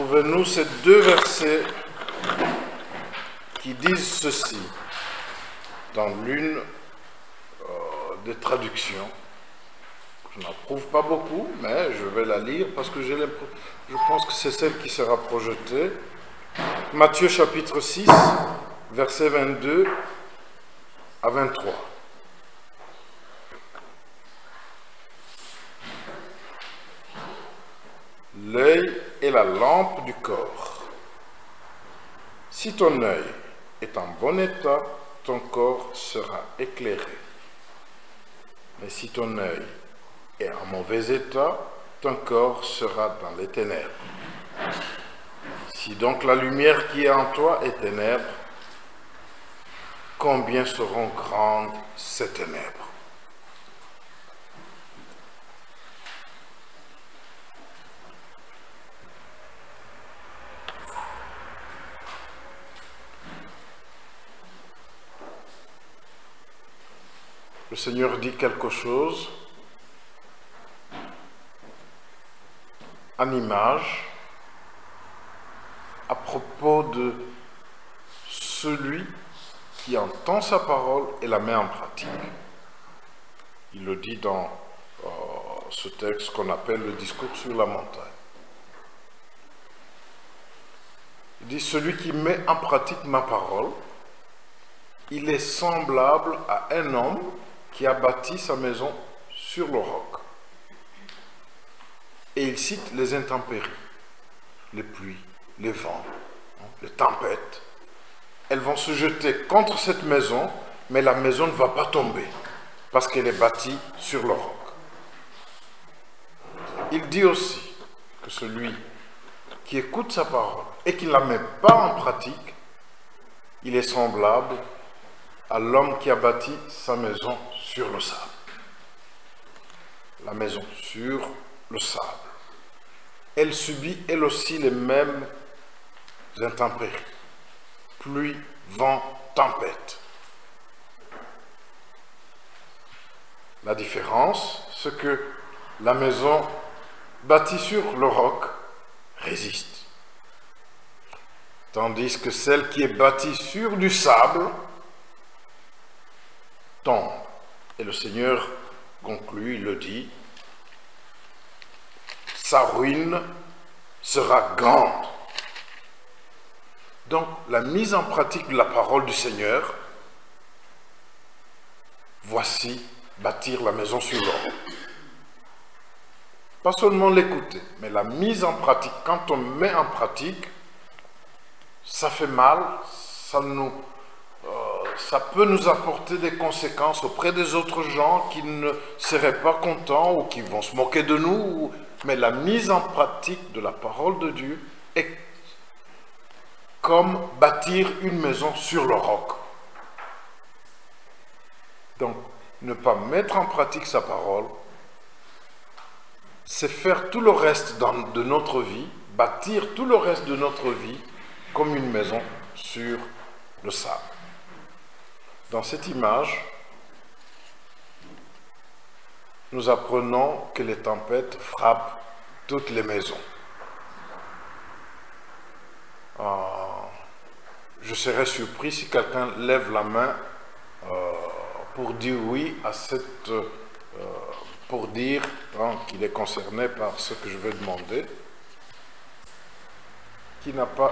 Trouvez-nous ces deux versets qui disent ceci dans l'une des traductions. Je n'approuve pas beaucoup, mais je vais la lire parce que je pense que c'est celle qui sera projetée. Matthieu chapitre 6, versets 22 à 23. L'œil est la lampe du corps. Si ton œil est en bon état, ton corps sera éclairé. Mais si ton œil est en mauvais état, ton corps sera dans les ténèbres. Si donc la lumière qui est en toi est ténèbres, combien seront grandes ces ténèbres? Le Seigneur dit quelque chose en image à propos de celui qui entend sa parole et la met en pratique. Il le dit dans ce texte qu'on appelle le discours sur la montagne. Il dit, celui qui met en pratique ma parole, il est semblable à un homme qui a bâti sa maison sur le roc. Et il cite les intempéries, les pluies, les vents, les tempêtes. Elles vont se jeter contre cette maison, mais la maison ne va pas tomber, parce qu'elle est bâtie sur le roc. Il dit aussi que celui qui écoute sa parole et qui ne la met pas en pratique, il est semblable à l'homme qui a bâti sa maison sur le sable. La maison sur le sable. Elle subit elle aussi les mêmes intempéries. Pluie, vent, tempête. La différence, c'est que la maison bâtie sur le roc résiste. Tandis que celle qui est bâtie sur du sable tombe. Et le Seigneur conclut, il le dit, sa ruine sera grande. Donc, la mise en pratique de la parole du Seigneur, voici bâtir la maison sur le roc. Pas seulement l'écouter, mais la mise en pratique. Quand on met en pratique, ça fait mal, ça peut nous apporter des conséquences auprès des autres gens qui ne seraient pas contents ou qui vont se moquer de nous. Mais la mise en pratique de la parole de Dieu est comme bâtir une maison sur le roc. Donc, ne pas mettre en pratique sa parole, c'est faire tout le reste de notre vie, bâtir tout le reste de notre vie comme une maison sur le sable. Dans cette image, nous apprenons que les tempêtes frappent toutes les maisons. Je serais surpris si quelqu'un lève la main pour dire oui à pour dire qu'il est concerné par ce que je vais demander, qui n'a pas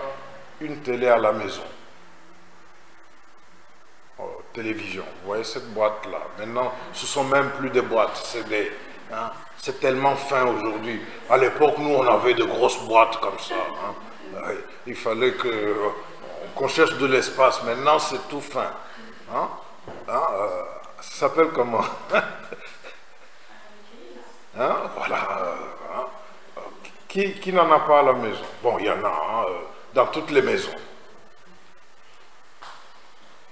une télé à la maison. Télévision, vous voyez cette boîte-là. Maintenant, ce ne sont même plus des boîtes, c'est tellement fin aujourd'hui. À l'époque, nous, on avait de grosses boîtes comme ça. Il fallait qu'on cherche de l'espace. Maintenant, c'est tout fin. Ça s'appelle comment? Voilà. Qui n'en a pas à la maison? Bon, il y en a dans toutes les maisons.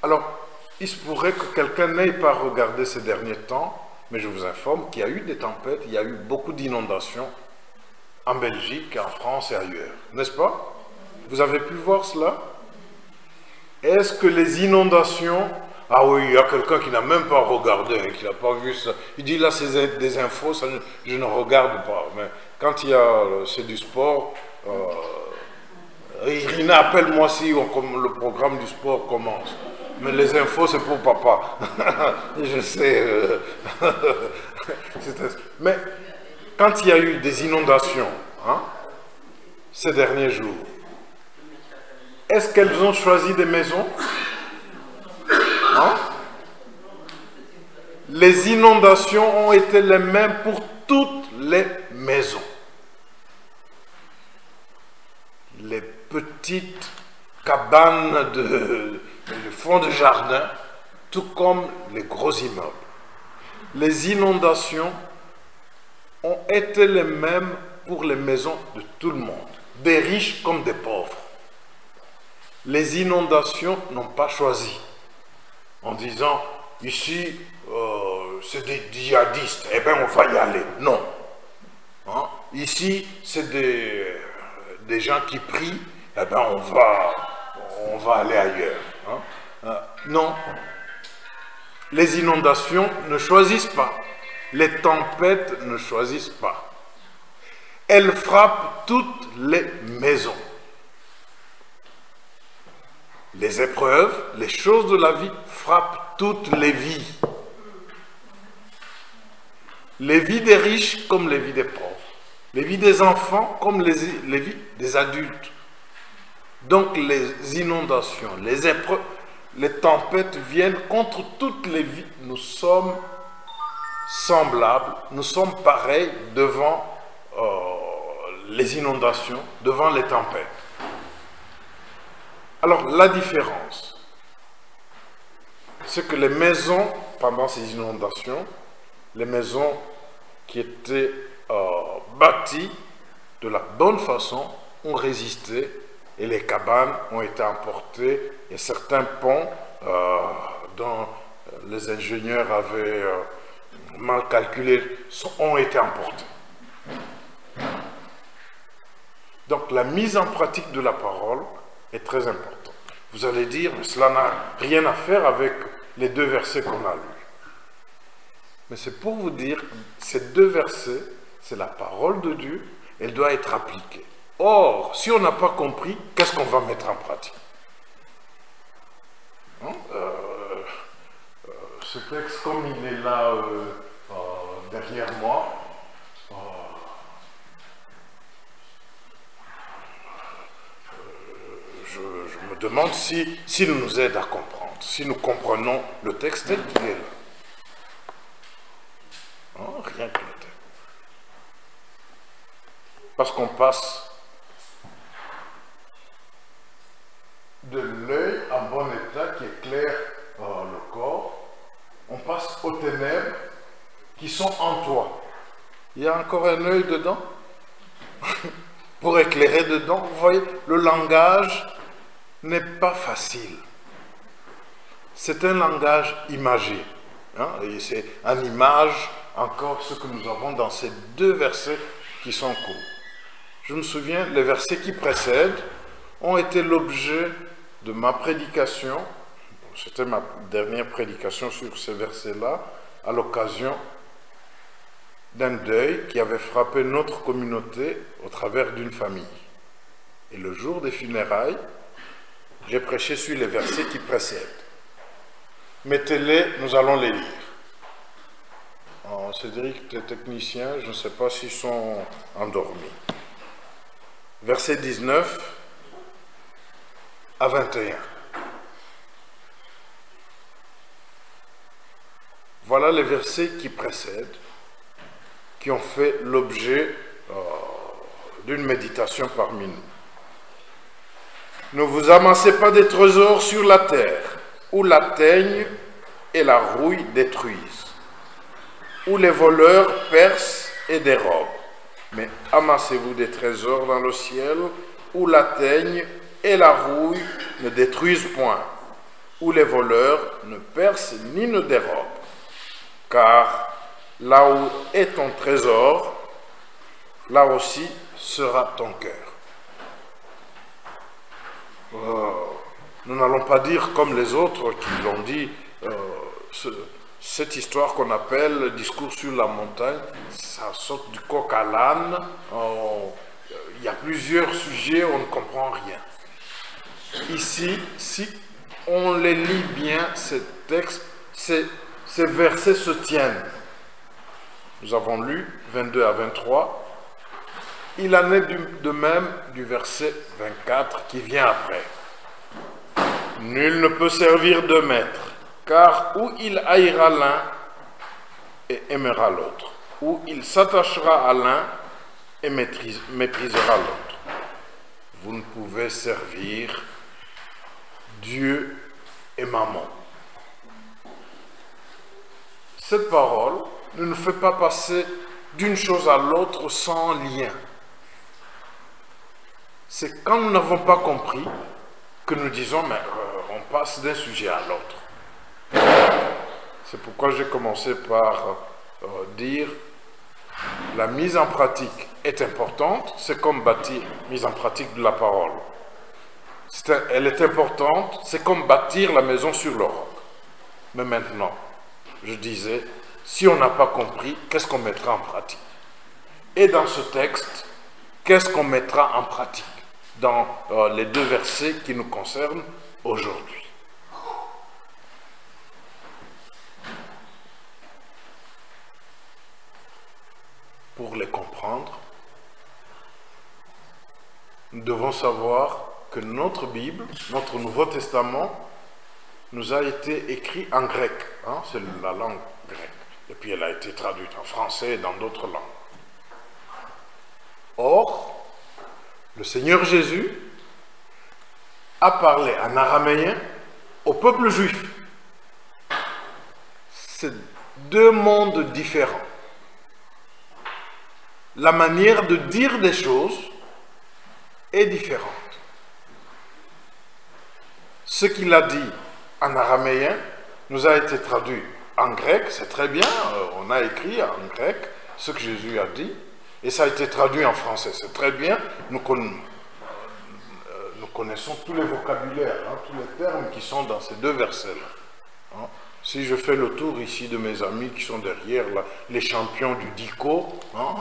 Alors, il se pourrait que quelqu'un n'ait pas regardé ces derniers temps, mais je vous informe qu'il y a eu des tempêtes, il y a eu beaucoup d'inondations en Belgique, en France et ailleurs. N'est-ce pas? Vous avez pu voir cela? Est-ce que les inondations... Ah oui, il y a quelqu'un qui n'a même pas regardé, qui n'a pas vu ça. Il dit là, c'est des infos, ça, je ne regarde pas. Mais quand c'est du sport, Irina, appelle-moi si comme le programme du sport commence. Mais les infos, c'est pour papa. Je sais. Mais quand il y a eu des inondations, hein, ces derniers jours, est-ce qu'elles ont choisi des maisons? Hein? Les inondations ont été les mêmes pour toutes les maisons. Les petites cabanes de fond de jardin, tout comme les gros immeubles. Les inondations ont été les mêmes pour les maisons de tout le monde, des riches comme des pauvres. Les inondations n'ont pas choisi en disant ici c'est des djihadistes, eh bien on va y aller. Non. Hein? Ici c'est des gens qui prient, eh bien on va aller ailleurs. Hein? Non. Les inondations ne choisissent pas. Les tempêtes ne choisissent pas. Elles frappent toutes les maisons. Les épreuves, les choses de la vie frappent toutes les vies. Les vies des riches comme les vies des pauvres. Les vies des enfants comme les vies des adultes. Donc les inondations, les épreuves, les tempêtes viennent contre toutes les vies. Nous sommes semblables, nous sommes pareils devant les inondations, devant les tempêtes. Alors la différence, c'est que les maisons, pendant ces inondations, les maisons qui étaient bâties de la bonne façon ont résisté et les cabanes ont été emportées et certains ponts dont les ingénieurs avaient mal calculé ont été emportés. Donc la mise en pratique de la parole est très importante. Vous allez dire, mais cela n'a rien à faire avec les deux versets qu'on a lus. Mais c'est pour vous dire, ces deux versets, c'est la parole de Dieu, elle doit être appliquée. Or, si on n'a pas compris, qu'est-ce qu'on va mettre en pratique? Hein? Ce texte, comme il est là derrière moi, je me demande s'il nous aide à comprendre, si nous comprenons le texte tel qu'il est là. Oh, rien que le texte. Parce qu'on passe de l'œil en bon état qui éclaire le corps, on passe aux ténèbres qui sont en toi. Il y a encore un œil dedans pour éclairer dedans. Vous voyez, le langage n'est pas facile. C'est un langage imagé. Hein? Et c'est en image encore ce que nous avons dans ces deux versets qui sont courts. Je me souviens, les versets qui précèdent ont été l'objet de ma prédication. C'était ma dernière prédication sur ces versets-là, à l'occasion d'un deuil qui avait frappé notre communauté au travers d'une famille. Et le jour des funérailles, j'ai prêché sur les versets qui précèdent. Mettez-les, nous allons les lire. Cédric, les techniciens, je ne sais pas s'ils sont endormis. Verset 19 à 21. Voilà les versets qui précèdent, qui ont fait l'objet d'une méditation parmi nous. Ne vous amassez pas des trésors sur la terre, où la teigne et la rouille détruisent, où les voleurs percent et dérobent. Mais amassez-vous des trésors dans le ciel, où la teigne et la rouille ne détruisent point, où les voleurs ne percent ni ne dérobent. Car là où est ton trésor, là aussi sera ton cœur. Nous n'allons pas dire comme les autres qui l'ont dit, cette histoire qu'on appelle le discours sur la montagne, ça saute du coq à l'âne, il y a plusieurs sujets, on ne comprend rien. Ici, si on les lit bien, ces textes, ces versets se tiennent. Nous avons lu 22 à 23. Il en est de même du verset 24 qui vient après. Nul ne peut servir deux maîtres, car ou il haïra l'un et aimera l'autre, ou il s'attachera à l'un et méprisera l'autre. Vous ne pouvez servir Dieu et Mammon. Cette parole ne nous fait pas passer d'une chose à l'autre sans lien. C'est quand nous n'avons pas compris que nous disons, mais on passe d'un sujet à l'autre. C'est pourquoi j'ai commencé par dire, la mise en pratique est importante, c'est comme bâtir, mise en pratique de la parole. Elle est importante, c'est comme bâtir la maison sur le roc. Mais maintenant, je disais, si on n'a pas compris, qu'est-ce qu'on mettra en pratique? Et dans ce texte, qu'est-ce qu'on mettra en pratique dans les deux versets qui nous concernent aujourd'hui? Pour les comprendre, nous devons savoir que notre Bible, notre Nouveau Testament, nous a été écrit en grec. Hein, c'est la langue grecque. Et puis elle a été traduite en français et dans d'autres langues. Or, le Seigneur Jésus a parlé en araméen au peuple juif. C'est deux mondes différents. La manière de dire des choses est différente. Ce qu'il a dit en araméen nous a été traduit en grec, c'est très bien, on a écrit en grec ce que Jésus a dit, et ça a été traduit en français, c'est très bien, nous connaissons tous les vocabulaires, hein, tous les termes qui sont dans ces deux versets-là. Hein. Si je fais le tour ici de mes amis qui sont derrière, là, les champions du dico, hein,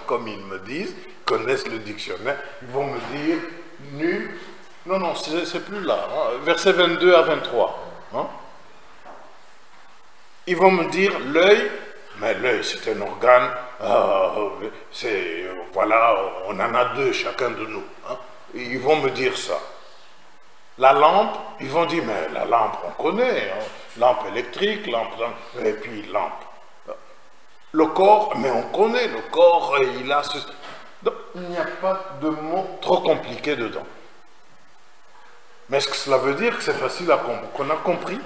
comme ils me disent, connaissent le dictionnaire, ils vont me dire nul. Non, non, c'est plus là. Hein, versets 22 à 23. Hein. Ils vont me dire l'œil, mais l'œil c'est un organe, voilà, on en a deux chacun de nous. Hein. Ils vont me dire ça. La lampe, ils vont dire, mais la lampe on connaît, hein. Lampe électrique, et puis lampe. Le corps, mais on connaît, le corps, il a ce... Donc, il n'y a pas de mots trop compliqués dedans. Mais est-ce que cela veut dire que c'est facile à comprendre, qu'on a compris?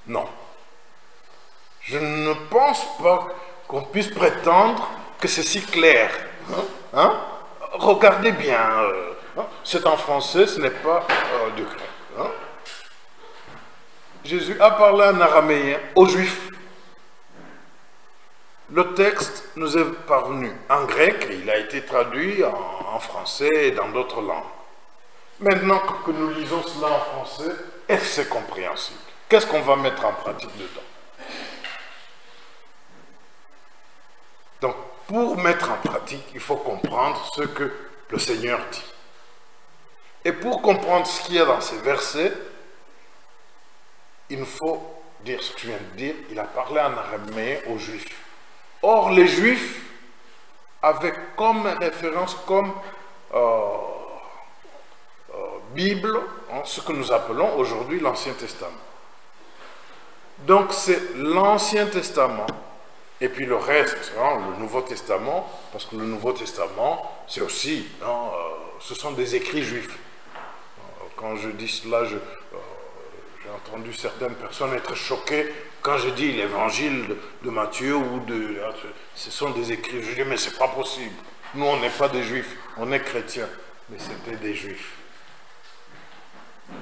Non. Je ne pense pas qu'on puisse prétendre que c'est si clair. Hein? Regardez bien, c'est en français, ce n'est pas du grec. Hein? Jésus a parlé en araméen aux Juifs. Le texte nous est parvenu en grec, et il a été traduit en français et dans d'autres langues. Maintenant que nous lisons cela en français, est-ce que c'est compréhensible? Qu'est-ce qu'on va mettre en pratique dedans? Donc, pour mettre en pratique, il faut comprendre ce que le Seigneur dit. Et pour comprendre ce qu'il y a dans ces versets, il nous faut dire ce que je viens de dire. Il a parlé en araméen aux Juifs. Or, les Juifs avaient comme référence, comme Bible, hein, ce que nous appelons aujourd'hui l'Ancien Testament. Donc, c'est l'Ancien Testament, et puis le reste, hein, le Nouveau Testament, parce que le Nouveau Testament, c'est aussi, hein, ce sont des écrits juifs. Quand je dis cela, j'ai entendu certaines personnes être choquées quand je dis l'évangile de Matthieu ou ce sont des écrits. Je dis, mais c'est pas possible. Nous, on n'est pas des juifs, on est chrétiens. Mais c'était des juifs.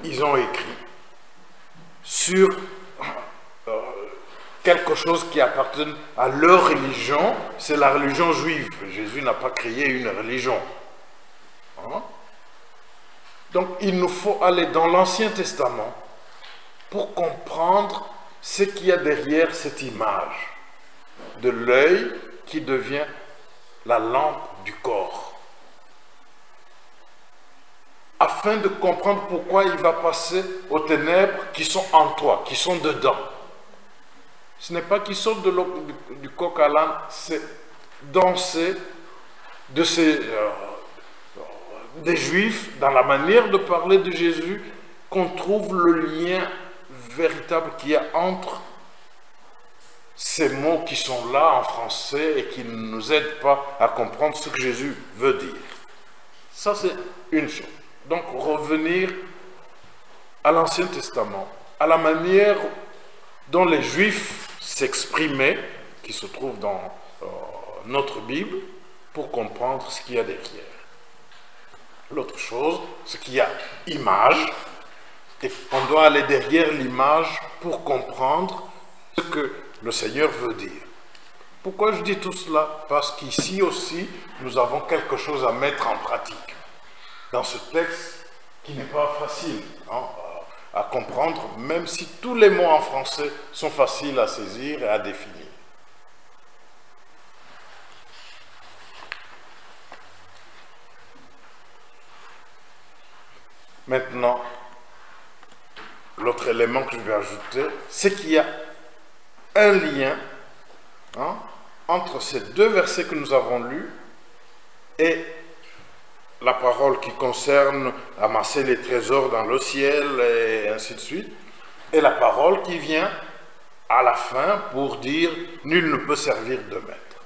Ils ont écrit sur quelque chose qui appartient à leur religion, c'est la religion juive. Jésus n'a pas créé une religion. Hein? Donc, il nous faut aller dans l'Ancien Testament pour comprendre ce qu'il y a derrière cette image de l'œil qui devient la lampe du corps. Afin de comprendre pourquoi il va passer aux ténèbres qui sont en toi, qui sont dedans. Ce n'est pas qu'ils sortent du coq à l'âne, c'est danser des Juifs, dans la manière de parler de Jésus, qu'on trouve le lien véritable qu'il y a entre ces mots qui sont là en français et qui ne nous aident pas à comprendre ce que Jésus veut dire. Ça, c'est une chose. Donc, revenir à l'Ancien Testament, à la manière dont les Juifs s'exprimaient, qui se trouve dans notre Bible, pour comprendre ce qu'il y a derrière. L'autre chose, c'est qu'il y a image, et on doit aller derrière l'image pour comprendre ce que le Seigneur veut dire. Pourquoi je dis tout cela? Parce qu'ici aussi, nous avons quelque chose à mettre en pratique dans ce texte qui n'est pas facile à comprendre, même si tous les mots en français sont faciles à saisir et à définir. Maintenant, l'autre élément que je vais ajouter, c'est qu'il y a un lien entre ces deux versets que nous avons lus et la parole qui concerne amasser les trésors dans le ciel et ainsi de suite, et la parole qui vient à la fin pour dire « nul ne peut servir de maître ».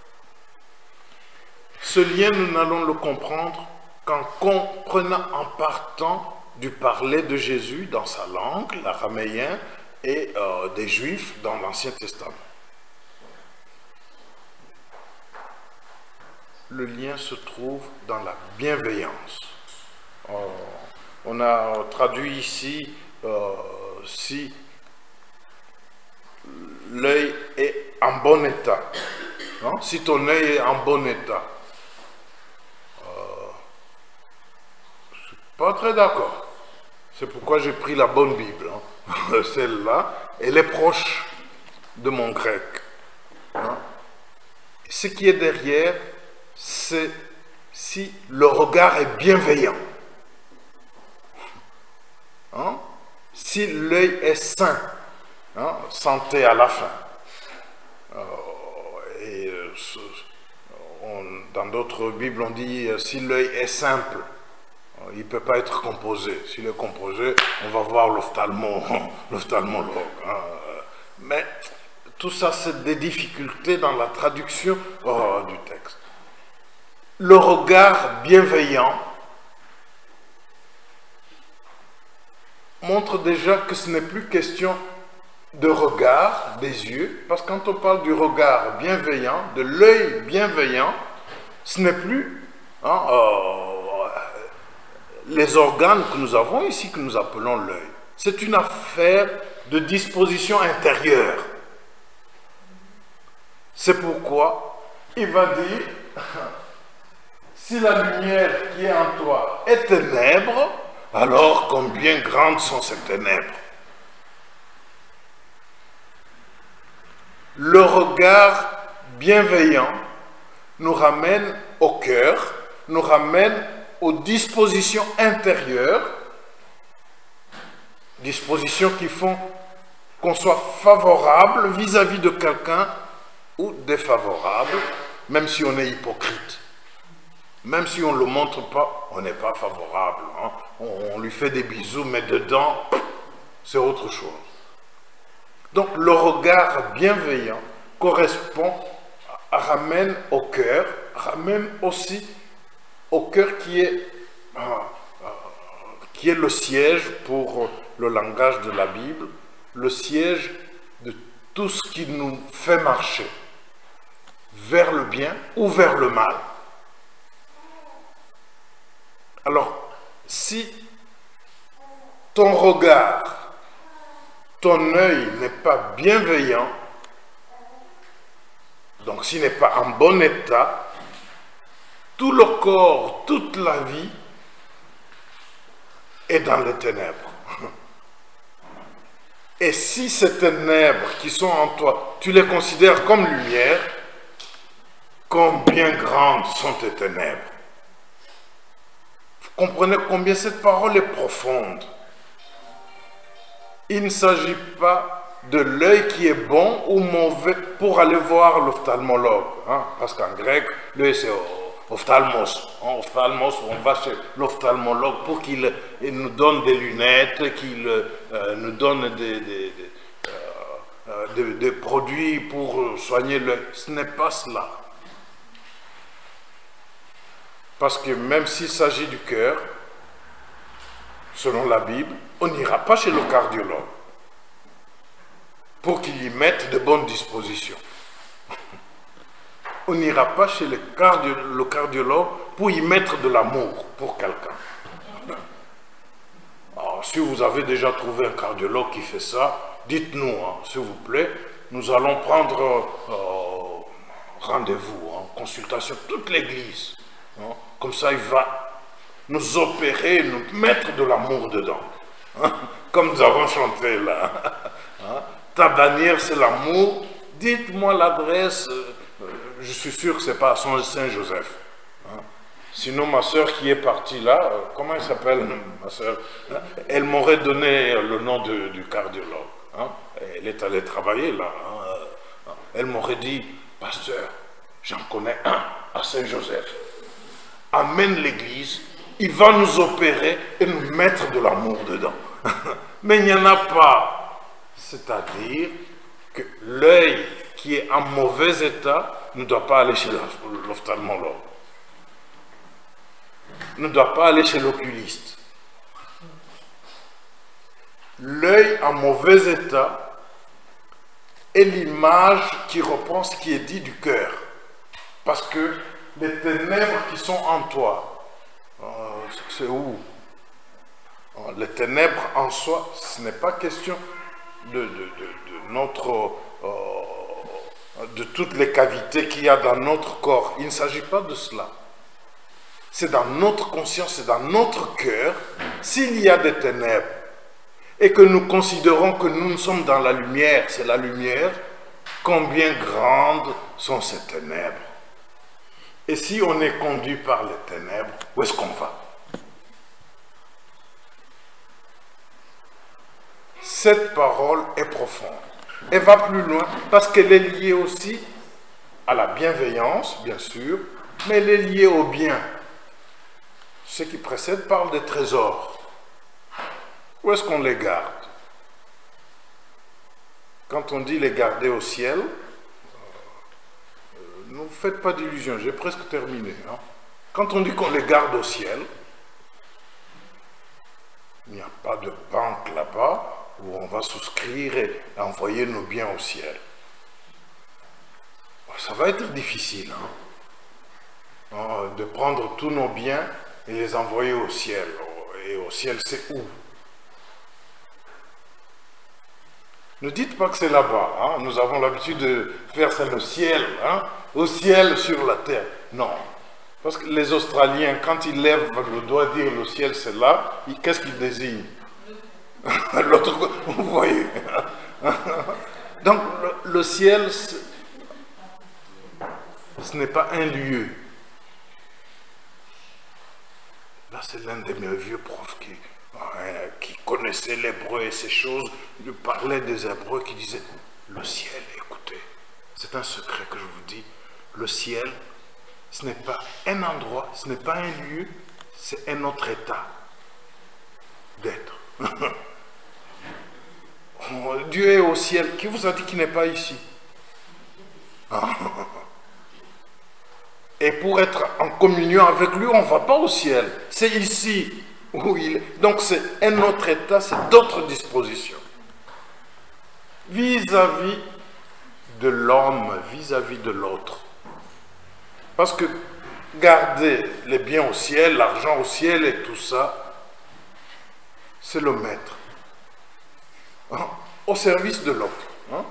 Ce lien, nous n'allons le comprendre qu'en comprenant, en partant du parler de Jésus dans sa langue, l'araméen, et des Juifs dans l'Ancien Testament. Le lien se trouve dans la bienveillance. On a traduit ici si l'œil est en bon état. Si ton œil est en bon état. Je ne suis pas très d'accord. C'est pourquoi j'ai pris la bonne Bible. Celle-là, elle est proche de mon grec. Ce qui est derrière, c'est si le regard est bienveillant. Si l'œil est sain, santé à la fin. Dans d'autres Bibles, on dit si l'œil est simple, il ne peut pas être composé. S'il est composé, on va voir l'ophtalmologue. Mais tout ça, c'est des difficultés dans la traduction du texte. Le regard bienveillant montre déjà que ce n'est plus question de regard des yeux, parce que quand on parle du regard bienveillant, de l'œil bienveillant, ce n'est plus les organes que nous avons ici, que nous appelons l'œil. C'est une affaire de disposition intérieure. C'est pourquoi il va dire, si la lumière qui est en toi est ténèbre, alors combien grandes sont ces ténèbres? Le regard bienveillant nous ramène au cœur, nous ramène aux dispositions intérieures, dispositions qui font qu'on soit favorable vis-à-vis de quelqu'un ou défavorable, même si on est hypocrite. Même si on ne le montre pas, on n'est pas favorable. On lui fait des bisous, mais dedans, c'est autre chose. Donc le regard bienveillant correspond, ramène au cœur, ramène aussi au cœur qui est le siège, pour le langage de la Bible, le siège de tout ce qui nous fait marcher vers le bien ou vers le mal. Alors, si ton regard, ton œil n'est pas bienveillant, donc s'il n'est pas en bon état, tout le corps, toute la vie est dans les ténèbres. Et si ces ténèbres qui sont en toi, tu les considères comme lumière, combien grandes sont tes ténèbres. Vous comprenez combien cette parole est profonde. Il ne s'agit pas de l'œil qui est bon ou mauvais pour aller voir l'ophtalmologue. Hein? Parce qu'en grec, l'œil c'est ophtalmos. En ophtalmos, on va chez l'ophtalmologue pour qu'il nous donne des lunettes, qu'il nous donne des produits pour soigner l'œil. Ce n'est pas cela. Parce que même s'il s'agit du cœur, selon la Bible, on n'ira pas chez le cardiologue pour qu'il y mette de bonnes dispositions. On n'ira pas chez le cardiologue pour y mettre de l'amour pour quelqu'un. Alors, si vous avez déjà trouvé un cardiologue qui fait ça, dites-nous, hein, s'il vous plaît, nous allons prendre rendez-vous, en consultation, toute l'église. Hein, comme ça, il va nous opérer, nous mettre de l'amour dedans. Hein, comme nous avons chanté là. Hein, ta bannière, c'est l'amour. Dites-moi l'adresse. Je suis sûr que ce n'est pas à Saint-Joseph. Hein. Sinon, ma soeur qui est partie là, comment elle s'appelle, ma soeur? Elle m'aurait donné le nom du cardiologue. Hein. Elle est allée travailler là. Hein. Elle m'aurait dit, pasteur, j'en connais un à Saint-Joseph. Amène l'église, il va nous opérer et nous mettre de l'amour dedans. Mais il n'y en a pas. C'est-à-dire que l'œil qui est en mauvais état ne doit pas aller chez l'ophtalmologue. Ne doit pas aller chez l'oculiste. L'œil en mauvais état est l'image qui reprend ce qui est dit du cœur. Parce que les ténèbres qui sont en toi, c'est où? Les ténèbres en soi, ce n'est pas question de toutes les cavités qu'il y a dans notre corps. Il ne s'agit pas de cela. C'est dans notre conscience, c'est dans notre cœur, s'il y a des ténèbres, et que nous considérons que nous sommes dans la lumière, c'est la lumière, combien grandes sont ces ténèbres? Et si on est conduit par les ténèbres, où est-ce qu'on va? Cette parole est profonde. Elle va plus loin parce qu'elle est liée aussi à la bienveillance, bien sûr, mais elle est liée au bien. Ce qui précède parle des trésors. Où est-ce qu'on les garde? Quand on dit les garder au ciel, ne vous faites pas d'illusions, j'ai presque terminé. Hein. Quand on dit qu'on les garde au ciel, il n'y a pas de banque là-bas où on va souscrire et envoyer nos biens au ciel. Ça va être difficile hein, de prendre tous nos biens et les envoyer au ciel. Et au ciel, c'est où? Ne dites pas que c'est là-bas. Hein. Nous avons l'habitude de faire ça le ciel, hein, au ciel sur la terre. Non. Parce que les Australiens, quand ils lèvent le doigt dire le ciel c'est là, qu'est-ce qu'ils désignent? L'autre, vous voyez. Donc le ciel, ce n'est pas un lieu. Là, c'est l'un de mes vieux profs qui connaissait l'hébreu et ces choses. Il parlait des Hébreux qui disaient le ciel, écoutez, c'est un secret que je vous dis, le ciel, ce n'est pas un endroit, ce n'est pas un lieu, c'est un autre état d'être. Dieu est au ciel. Qui vous a dit qu'il n'est pas ici? Et pour être en communion avec lui, on ne va pas au ciel. C'est ici où il est. Donc c'est un autre état, c'est d'autres dispositions. Vis-à-vis de l'homme, vis-à-vis de l'autre. Parce que garder les biens au ciel, l'argent au ciel et tout ça, c'est le maître. Au service de l'autre. Hein?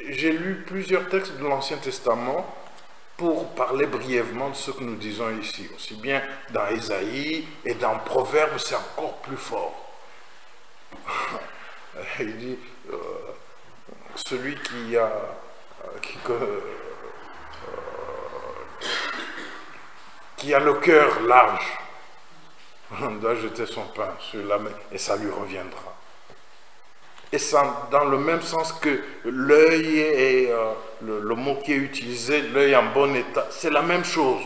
J'ai lu plusieurs textes de l'Ancien Testament pour parler brièvement de ce que nous disons ici. Aussi bien dans Ésaïe et dans Proverbes, c'est encore plus fort. Il dit, celui qui qui a le cœur large doit jeter son pain sur la main et ça lui reviendra. Et ça, dans le même sens que l'œil et le mot qui est utilisé, l'œil en bon état, c'est la même chose.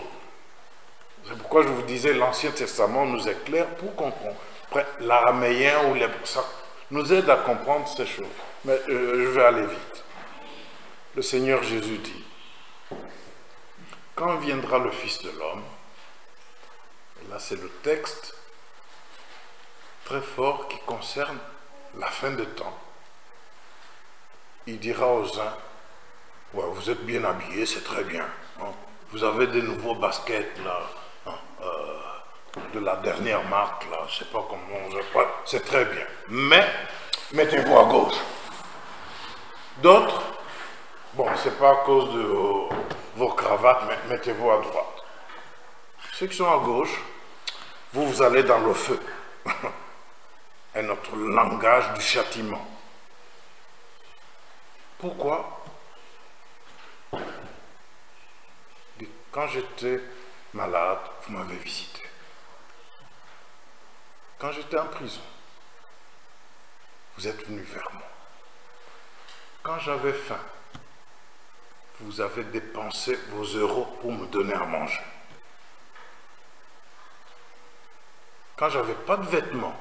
C'est pourquoi je vous disais, l'Ancien Testament nous éclaire pour qu'on comprenne l'araméen ou ça nous aide à comprendre ces choses. Mais je vais aller vite. Le Seigneur Jésus dit, quand viendra le Fils de l'homme, et là c'est le texte très fort qui concerne la fin des temps, il dira aux uns, ouais, vous êtes bien habillés, c'est très bien, hein. Vous avez des nouveaux baskets là, hein, de la dernière marque là, je sais pas comment, c'est très bien, mais mettez-vous à gauche. D'autres, bon, c'est pas à cause de vos cravates, mais mettez-vous à droite. Ceux qui sont à gauche, vous allez dans le feu. Et notre langage du châtiment. Pourquoi? Quand j'étais malade, vous m'avez visité. Quand j'étais en prison, vous êtes venu vers moi. Quand j'avais faim, vous avez dépensé vos euros pour me donner à manger. Quand j'avais pas de vêtements,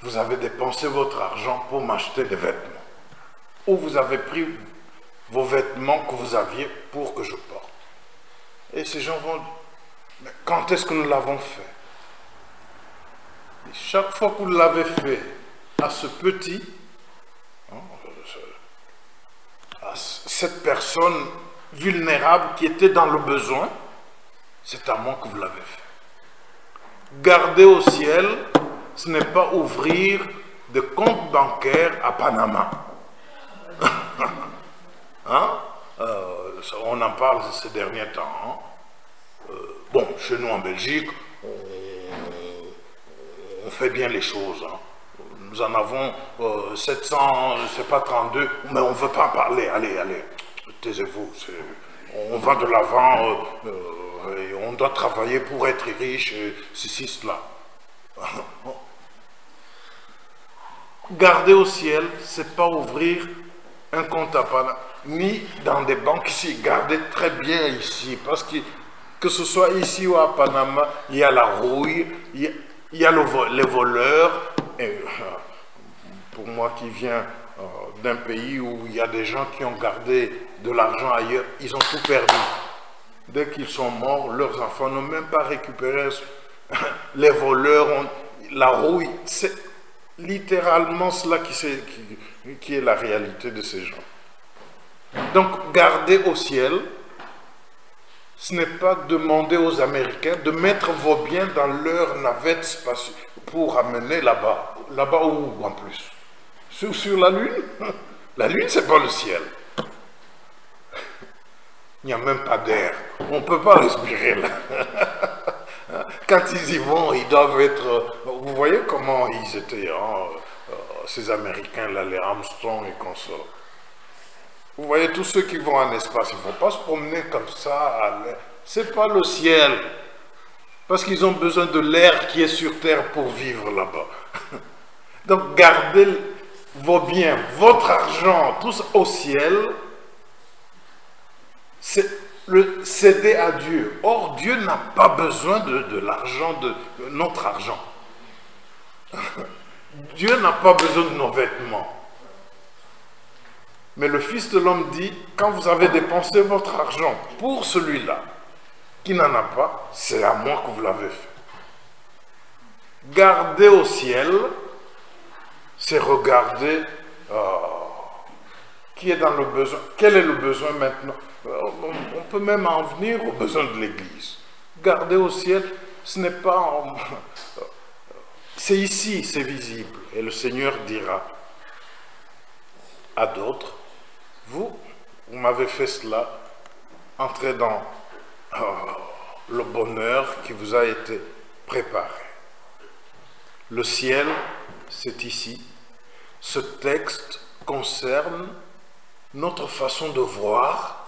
vous avez dépensé votre argent pour m'acheter des vêtements. Ou vous avez pris vos vêtements que vous aviez pour que je porte. Et ces gens vont dire, mais quand est-ce que nous l'avons fait? Et chaque fois que vous l'avez fait à ce petit, à cette personne vulnérable qui était dans le besoin, c'est à moi que vous l'avez fait. Garder au ciel, ce n'est pas ouvrir de compte bancaire à Panama. Hein? On en parle ces derniers temps. Hein? Bon, chez nous en Belgique, on fait bien les choses. Hein? Nous en avons 700, c'est pas 32, mais on ne veut pas en parler. Allez, allez, taisez-vous. On va de l'avant, et on doit travailler pour être riche, ceci, cela. Garder au ciel, c'est pas ouvrir un compte à Panama, ni dans des banques ici. Gardez très bien ici, parce que ce soit ici ou à Panama, il y a la rouille, il y a les voleurs. Et, pour moi qui viens d'un pays où il y a des gens qui ont gardé de l'argent ailleurs, ils ont tout perdu. Dès qu'ils sont morts, leurs enfants n'ont même pas récupéré. Les voleurs, la rouille, c'est littéralement cela qui est la réalité de ces gens. Donc, garder au ciel, ce n'est pas demander aux Américains de mettre vos biens dans leur navette spatiale pour amener là-bas. Là-bas où, en plus? Sur la Lune? La Lune, c'est pas le ciel. Il n'y a même pas d'air. On ne peut pas respirer là. Quand ils y vont, ils doivent être... Vous voyez comment ils étaient, hein, ces Américains, là, les Armstrong et consorts. Vous voyez tous ceux qui vont en espace, ils ne vont pas se promener comme ça. Ce n'est pas le ciel. Parce qu'ils ont besoin de l'air qui est sur Terre pour vivre là-bas. Donc gardez vos biens, votre argent, tout ça au ciel. C'est le céder à Dieu. Or, Dieu n'a pas besoin de l'argent, de notre argent. Dieu n'a pas besoin de nos vêtements. Mais le Fils de l'homme dit, quand vous avez dépensé votre argent pour celui-là, qui n'en a pas, c'est à moi que vous l'avez fait. Garder au ciel, c'est regarder qui est dans le besoin. Quel est le besoin maintenant? On peut même en venir aux besoins de l'Église. Garder au ciel, ce n'est pas... c'est ici, c'est visible. Et le Seigneur dira à d'autres, vous m'avez fait cela, entrez dans le bonheur qui vous a été préparé. Le ciel, c'est ici. Ce texte concerne notre façon de voir,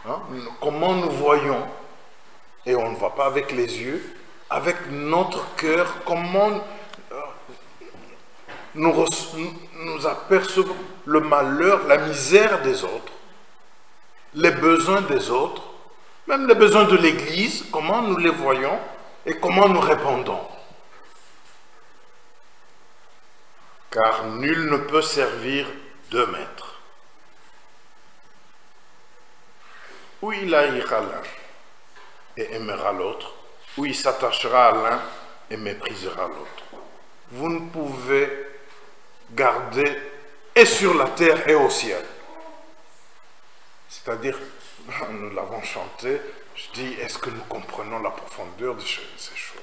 hein, comment nous voyons Et on ne voit pas avec les yeux, avec notre cœur, comment nous apercevons le malheur, la misère des autres, les besoins des autres, même les besoins de l'Église, comment nous les voyons et comment nous répondons. Car nul ne peut servir deux maîtres. Ou il haïra l'un et aimera l'autre, ou il s'attachera à l'un et méprisera l'autre. Vous ne pouvez garder et sur la terre et au ciel. C'est-à-dire, nous l'avons chanté, je dis, est-ce que nous comprenons la profondeur de ces choses?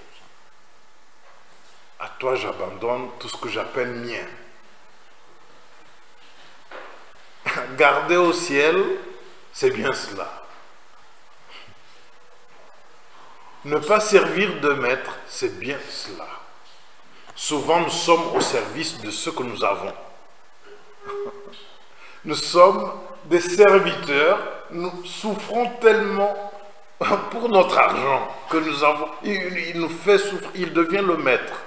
À toi, j'abandonne tout ce que j'appelle mien. Garder au ciel, c'est bien cela. Ne pas servir de maître, c'est bien cela. Souvent, nous sommes au service de ce que nous avons. Nous sommes des serviteurs, nous souffrons tellement pour notre argent que nous avons. Il nous fait souffrir, il devient le maître.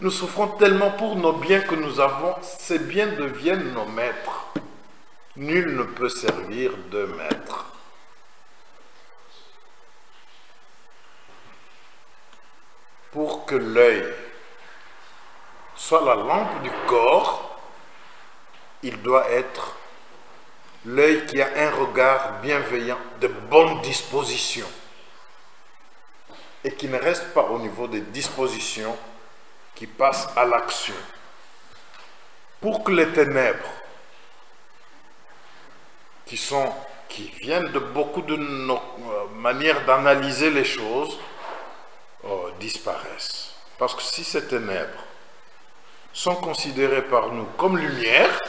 Nous souffrons tellement pour nos biens que nous avons, ces biens deviennent nos maîtres. Nul ne peut servir de maître. Pour que l'œil soit la lampe du corps, il doit être l'œil qui a un regard bienveillant, de bonne disposition, et qui ne reste pas au niveau des dispositions, qui passe à l'action. Pour que les ténèbres, qui viennent de beaucoup de nos manières d'analyser les choses, disparaissent. Parce que si ces ténèbres sont considérées par nous comme lumière,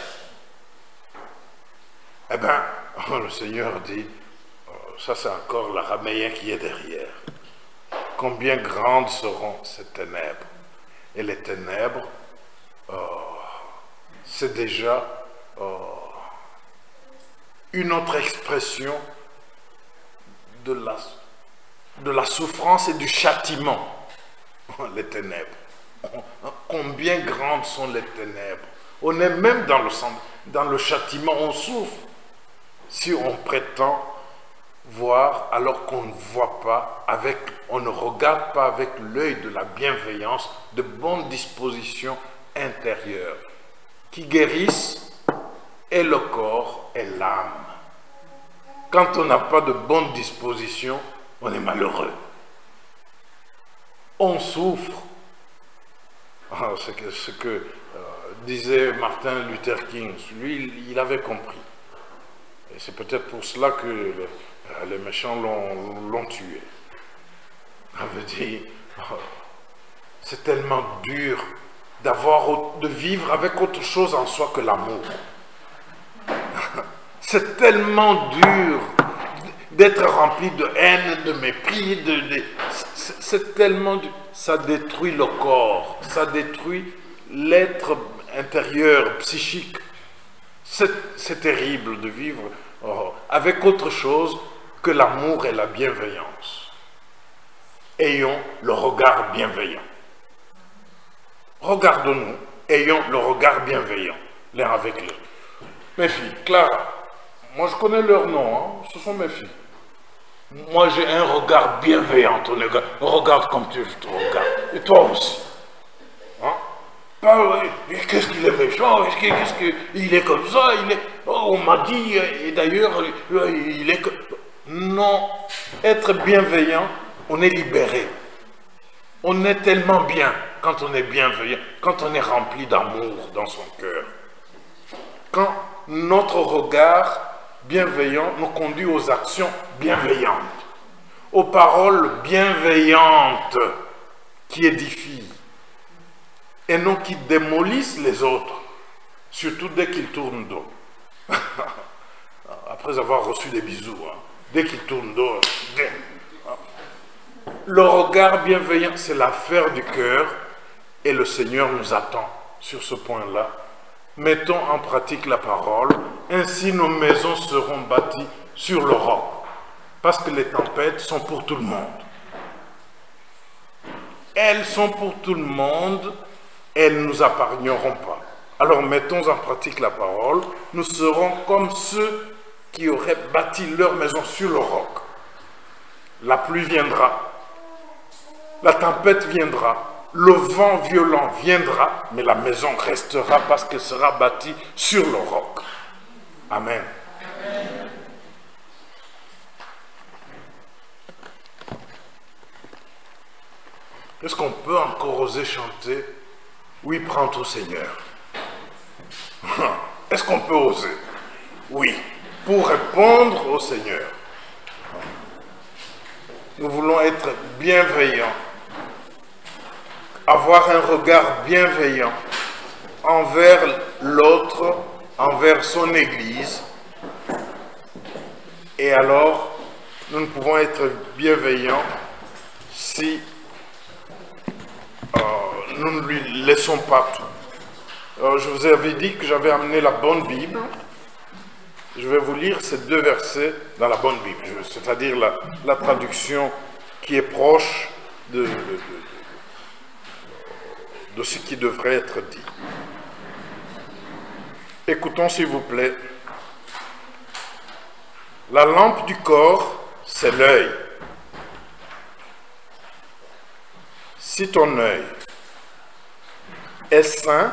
eh bien, le Seigneur dit, ça c'est encore l'araméen qui est derrière. Combien grandes seront ces ténèbres? Et les ténèbres, c'est déjà une autre expression de la souffrance et du châtiment. Les ténèbres. Combien grandes sont les ténèbres? On est même dans le châtiment, on souffre. Si on prétend voir alors qu'on ne voit pas, on ne regarde pas avec l'œil de la bienveillance, de bonnes dispositions intérieures qui guérissent et le corps et l'âme. Quand on n'a pas de bonnes dispositions, on est malheureux. On souffre. C'est ce que disait Martin Luther King. Lui, il avait compris. Et c'est peut-être pour cela que les méchants l'ont tué. Ça veut dire, c'est tellement dur de vivre avec autre chose en soi que l'amour. C'est tellement dur d'être rempli de haine, de mépris, c'est tellement dur. Ça détruit le corps, ça détruit l'être intérieur, psychique. C'est terrible de vivre avec autre chose que l'amour et la bienveillance. Ayons le regard bienveillant. Regardons-nous, ayons le regard bienveillant, l'un avec l'autre. Mes filles, Clara, moi je connais leur nom, hein, ce sont mes filles. Moi j'ai un regard bienveillant, regarde comme tu te regardes, et toi aussi. Hein? Qu'est-ce qu'il est méchant, qu'est-ce qu'il est comme ça, on m'a dit, et d'ailleurs, il est comme... Non, être bienveillant, on est libéré. On est tellement bien quand on est bienveillant, quand on est rempli d'amour dans son cœur. Quand notre regard bienveillant nous conduit aux actions bienveillantes, aux paroles bienveillantes qui édifient et non qui démolissent les autres, surtout dès qu'ils tournent dos. Après avoir reçu des bisous, hein, dès qu'ils tournent dos, le regard bienveillant, c'est l'affaire du cœur et le Seigneur nous attend sur ce point-là. Mettons en pratique la parole, ainsi nos maisons seront bâties sur le roc, parce que les tempêtes sont pour tout le monde. elles sont pour tout le monde, elles ne nous épargneront pas. Alors mettons en pratique la parole, nous serons comme ceux qui auraient bâti leur maison sur le roc. La pluie viendra, la tempête viendra, le vent violent viendra, mais la maison restera parce qu'elle sera bâtie sur le roc. Amen. Amen. Est-ce qu'on peut encore oser chanter « Oui, prends tout Seigneur ». Est-ce qu'on peut oser? Oui, pour répondre au Seigneur. Nous voulons être bienveillants, avoir un regard bienveillant envers l'autre, envers son Église. Et alors, nous ne pouvons être bienveillants si nous ne lui laissons pas tout. Alors, je vous avais dit que j'avais amené la bonne Bible. Je vais vous lire ces deux versets dans la bonne Bible, c'est-à-dire la traduction qui est proche de ce qui devrait être dit. Écoutons s'il vous plaît. La lampe du corps, c'est l'œil. Si ton œil est sain,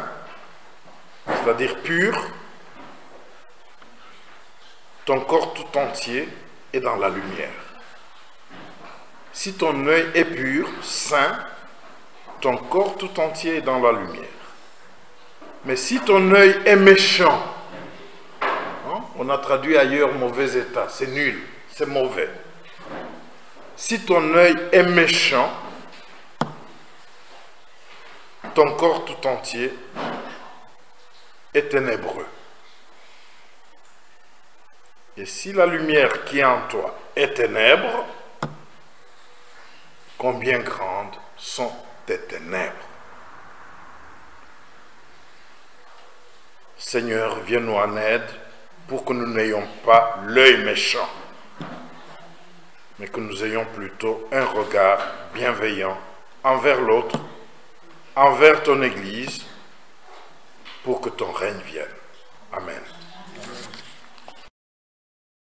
c'est-à-dire pur, ton corps tout entier est dans la lumière. Si ton œil est pur, sain, ton corps tout entier est dans la lumière. Mais si ton œil est méchant, on a traduit ailleurs mauvais état, c'est nul, c'est mauvais. Si ton œil est méchant, ton corps tout entier est ténébreux. Et si la lumière qui est en toi est ténèbre, combien grandes sont tes ténèbres? Seigneur, viens-nous en aide pour que nous n'ayons pas l'œil méchant, mais que nous ayons plutôt un regard bienveillant envers l'autre, envers ton Église, pour que ton règne vienne.